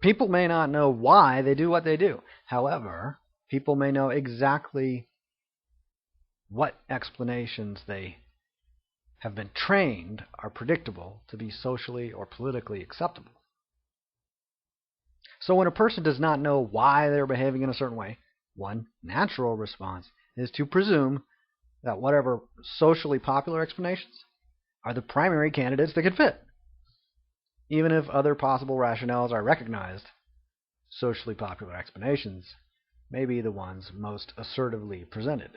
People may not know why they do what they do. However, people may know exactly what explanations they have been trained are predictable to be socially or politically acceptable. So when a person does not know why they're behaving in a certain way, one natural response is to presume that whatever socially popular explanations are the primary candidates that could fit. Even if other possible rationales are recognized, socially popular explanations may be the ones most assertively presented.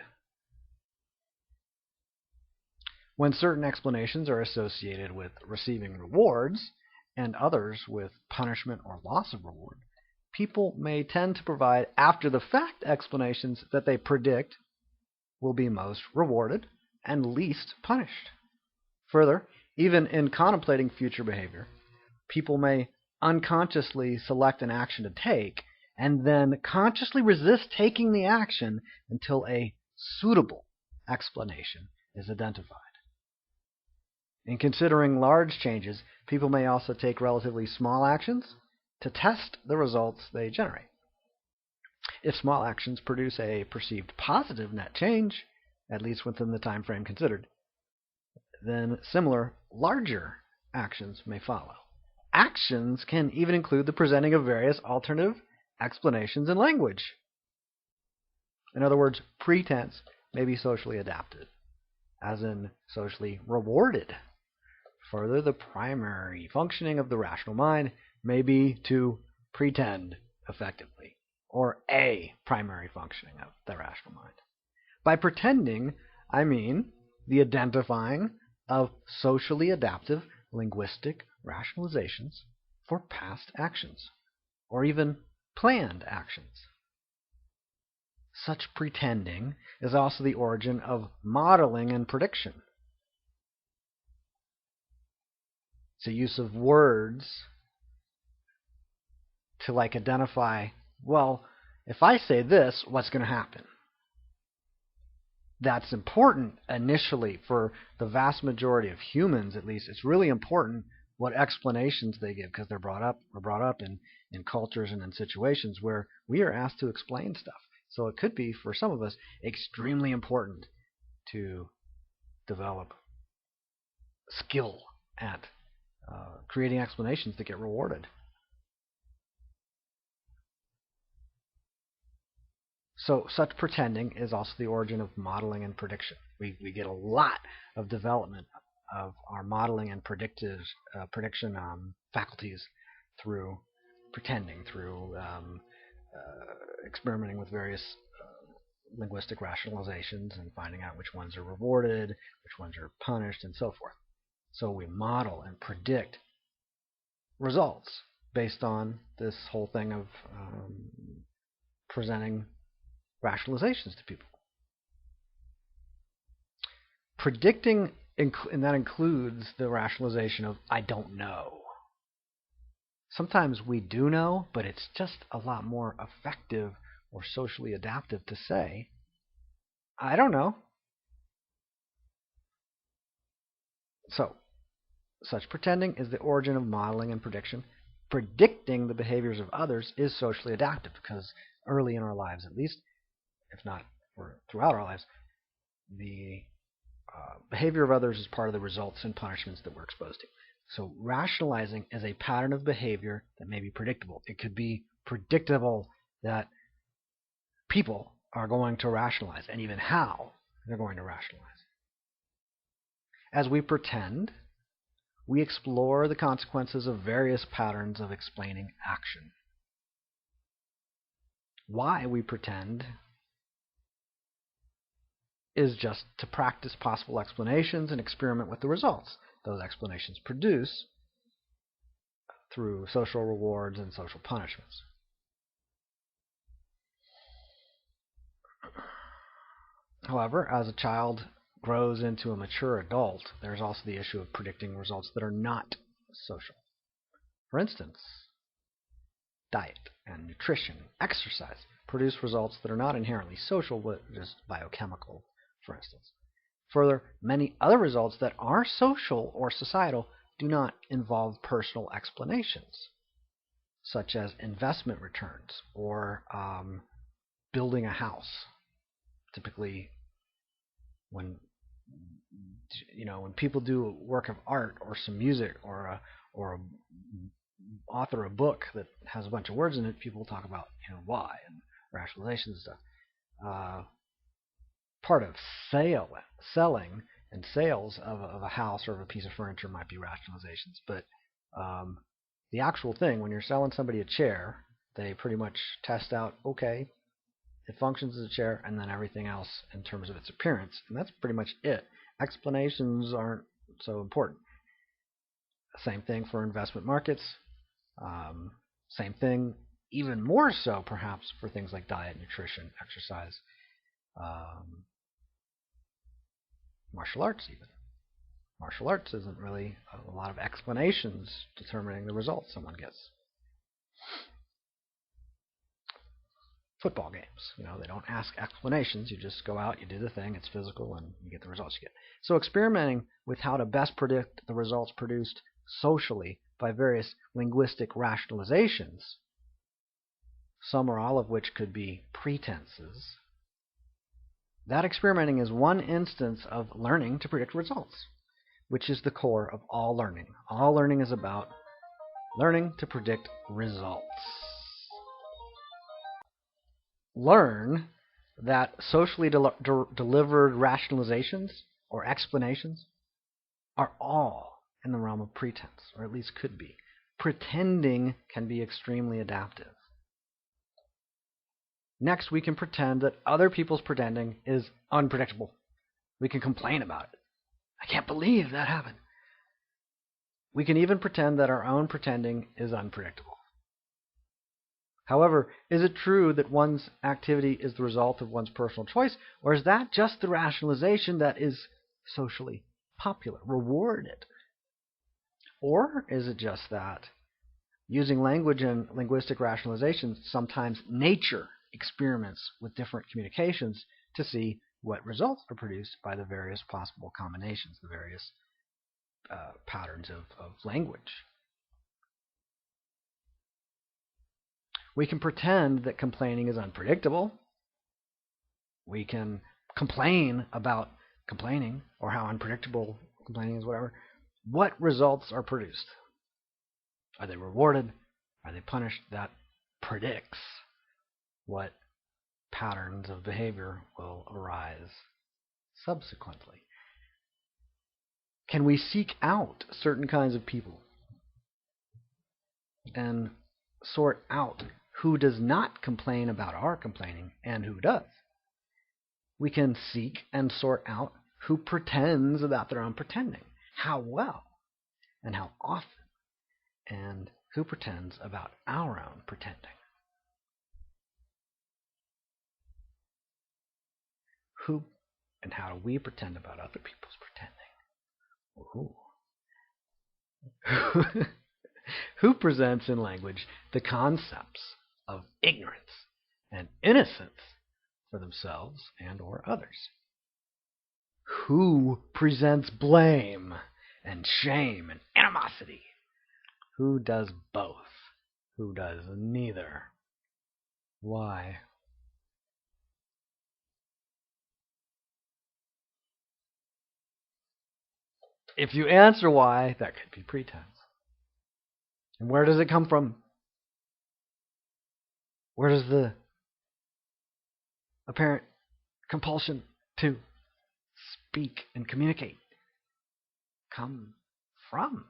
When certain explanations are associated with receiving rewards and others with punishment or loss of reward, people may tend to provide after-the-fact explanations that they predict will be most rewarded and least punished. Further, even in contemplating future behavior, people may unconsciously select an action to take and then consciously resist taking the action until a suitable explanation is identified. In considering large changes, people may also take relatively small actions to test the results they generate. If small actions produce a perceived positive net change, at least within the time frame considered, then similar larger actions may follow. Actions can even include the presenting of various alternative explanations in language. In other words, pretense may be socially adapted, as in socially rewarded. Further, the primary functioning of the rational mind may be to pretend effectively, or a primary functioning of the rational mind. By pretending, I mean the identifying of socially adaptive linguistic rationalizations for past actions, or even planned actions. Such pretending is also the origin of modeling and prediction. It's a use of words to identify, well, if I say this, what's going to happen? That's important initially for the vast majority of humans, at least. It's really important what explanations they give because we're brought up in cultures and in situations where we are asked to explain stuff. So it could be, for some of us, extremely important to develop skill at creating explanations that get rewarded. So such pretending is also the origin of modeling and prediction. We get a lot of development of our modeling and prediction faculties through pretending, through experimenting with various linguistic rationalizations and finding out which ones are rewarded, which ones are punished, and so forth. So we model and predict results based on this whole thing of presenting rationalizations to people. Predicting, and that includes the rationalization of I don't know. Sometimes we do know, but it's just a lot more effective or socially adaptive to say, I don't know. So, such pretending is the origin of modeling and prediction. Predicting the behaviors of others is socially adaptive because early in our lives, at least, if not throughout our lives, the behavior of others is part of the results and punishments that we're exposed to. So rationalizing is a pattern of behavior that may be predictable. It could be predictable that people are going to rationalize, and even how they're going to rationalize. As we pretend, we explore the consequences of various patterns of explaining action. Why we pretend is just to practice possible explanations and experiment with the results those explanations produce through social rewards and social punishments. However, as a child grows into a mature adult, there's also the issue of predicting results that are not social. For instance, diet and nutrition, exercise produce results that are not inherently social, but just biochemical, for instance. Further, many other results that are social or societal do not involve personal explanations. such as investment returns or building a house. Typically, when when people do a work of art or some music or a author a book that has a bunch of words in it, people talk about why and rationalization and stuff. Part of selling and sales of a house or of a piece of furniture might be rationalizations, but the actual thing, when you're selling somebody a chair, they pretty much test out, okay, it functions as a chair, and then everything else in terms of its appearance, and that's pretty much it. Explanations aren't so important. Same thing for investment markets. Same thing, even more so perhaps for things like diet, nutrition, exercise, martial arts even. Martial arts isn't really a lot of explanations determining the results someone gets. Football games, they don't ask explanations. You just go out, you do the thing, it's physical, and you get the results you get. So experimenting with how to best predict the results produced socially by various linguistic rationalizations, some or all of which could be pretenses, that experimenting is one instance of learning to predict results, which is the core of all learning. All learning is about learning to predict results. Learn that socially delivered rationalizations or explanations are all in the realm of pretense, or at least could be. Pretending can be extremely adaptive. Next, we can pretend that other people's pretending is unpredictable. We can complain about it. I can't believe that happened. We can even pretend that our own pretending is unpredictable. However, is it true that one's activity is the result of one's personal choice, or is that just the rationalization that is socially popular, rewarded? Or is it just that, using language and linguistic rationalizations, sometimes nature experiments with different communications to see what results are produced by the various possible combinations, the various patterns of language? We can pretend that complaining is unpredictable. We can complain about complaining or how unpredictable complaining is, whatever. What results are produced? Are they rewarded? Are they punished? That predicts what patterns of behavior will arise subsequently. Can we seek out certain kinds of people and sort out who does not complain about our complaining and who does? We can seek and sort out who pretends about their own pretending, how well and how often, and who pretends about our own pretending. Who and how do we pretend about other people's pretending? Ooh. Who presents in language the concepts of ignorance and innocence for themselves and or others? Who presents blame and shame and animosity? Who does both? Who does neither? Why? If you answer why, that could be pretense. And where does it come from? Where does the apparent compulsion to speak and communicate come from?